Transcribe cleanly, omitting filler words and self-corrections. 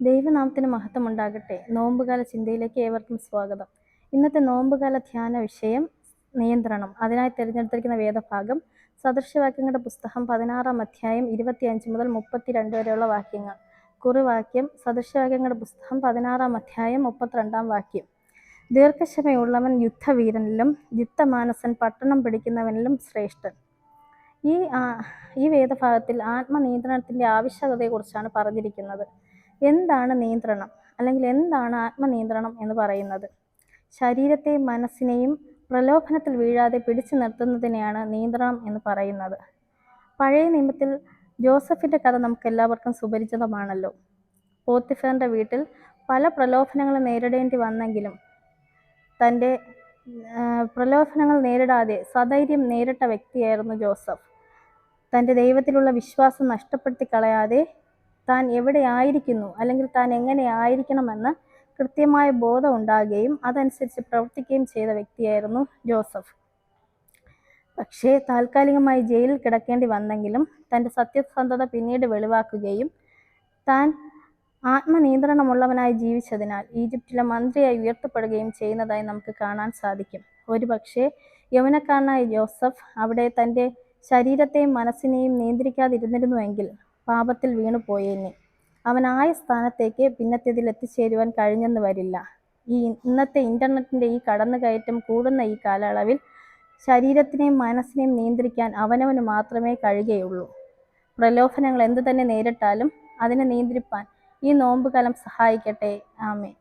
ദൈവനാമത്തിന് മഹത്വമുണ്ടാകട്ടെ. നോമ്പുകാല ചിന്തയിലേക്ക് ഏവർക്കും സ്വാഗതം. ഇന്നത്തെ നോമ്പുകാല ധ്യാന വിഷയം നിയന്ത്രണം. അതിനായി തിരഞ്ഞെടുത്തിരിക്കുന്ന വേദഭാഗം സദൃശവാക്യങ്ങളുടെ പുസ്തകം 16-ാം അധ്യായം 25 മുതൽ 32 വരെയുള്ള വാക്യങ്ങൾ. കുറിവാക്യം സദൃശവാക്യങ്ങളുടെ പുസ്തകം 16-ാം അധ്യായം 32-ാം വാക്യം. ദീർഘക്ഷമയുള്ളവൻ യുദ്ധവീരനിലും യുദ്ധമാനസൻ പട്ടണം പിടിക്കുന്നവനിലും ശ്രേഷ്ഠൻ. ഈ വേദഭാഗത്തിൽ ആത്മനിയന്ത്രണത്തിൻ്റെ ആവശ്യകതയെക്കുറിച്ചാണ് പറഞ്ഞിരിക്കുന്നത്. എന്താണ് നിയന്ത്രണം, അല്ലെങ്കിൽ എന്താണ് ആത്മനിയന്ത്രണം എന്ന് പറയുന്നത്? ശരീരത്തെയും മനസ്സിനെയും പ്രലോഭനത്തിൽ വീഴാതെ പിടിച്ചു നിർത്തുന്നതിനെയാണ് നിയന്ത്രണം എന്ന് പറയുന്നത്. പഴയ നിയമത്തിൽ ജോസഫിൻ്റെ കഥ നമുക്ക് എല്ലാവർക്കും സുപരിചിതമാണല്ലോ. പോത്തിഫറിൻ്റെ വീട്ടിൽ പല പ്രലോഭനങ്ങളും നേരിടേണ്ടി വന്നെങ്കിലും തൻ്റെ പ്രലോഭനങ്ങൾ നേരിടാതെ സധൈര്യം നേരിട്ട വ്യക്തിയായിരുന്നു ജോസഫ്. തൻ്റെ ദൈവത്തിലുള്ള വിശ്വാസം നഷ്ടപ്പെടുത്തി കളയാതെ താൻ എവിടെ ആയിരിക്കുന്നു, അല്ലെങ്കിൽ താൻ എങ്ങനെ ആയിരിക്കണമെന്ന് കൃത്യമായ ബോധം ഉണ്ടാകുകയും അതനുസരിച്ച് പ്രവർത്തിക്കുകയും ചെയ്ത വ്യക്തിയായിരുന്നു ജോസഫ്. പക്ഷേ താൽക്കാലികമായി ജയിലിൽ കിടക്കേണ്ടി വന്നെങ്കിലും തൻ്റെ സത്യസന്ധത പിന്നീട് വെളിവാക്കുകയും താൻ ആത്മനിയന്ത്രണമുള്ളവനായി ജീവിച്ചതിനാൽ ഈജിപ്തിലെ മന്ത്രിയായി ഉയർത്തപ്പെടുകയും ചെയ്യുന്നതായി നമുക്ക് കാണാൻ സാധിക്കും. ഒരുപക്ഷെ യൗവനക്കാരനായ ജോസഫ് അവിടെ തൻ്റെ ശരീരത്തെയും മനസ്സിനെയും നിയന്ത്രിക്കാതിരുന്നിരുന്നുവെങ്കിൽ പാപത്തിൽ വീണു പോയേനെ. അവനായ സ്ഥാനത്തേക്ക് പിന്നത്തേതിൽ എത്തിച്ചേരുവാൻ കഴിഞ്ഞെന്ന് വരില്ല. ഇന്നത്തെ ഇൻ്റർനെറ്റിൻ്റെ ഈ കടന്നുകയറ്റം കൂടുന്ന ഈ കാലയളവിൽ ശരീരത്തിനെയും മനസ്സിനെയും നിയന്ത്രിക്കാൻ അവനവന് മാത്രമേ കഴിയുകയുള്ളൂ. പ്രലോഭനങ്ങൾ എന്തു തന്നെ നേരിട്ടാലും അതിനെ നിയന്ത്രിപ്പാൻ ഈ നോമ്പുകാലം സഹായിക്കട്ടെ. ആമേൻ.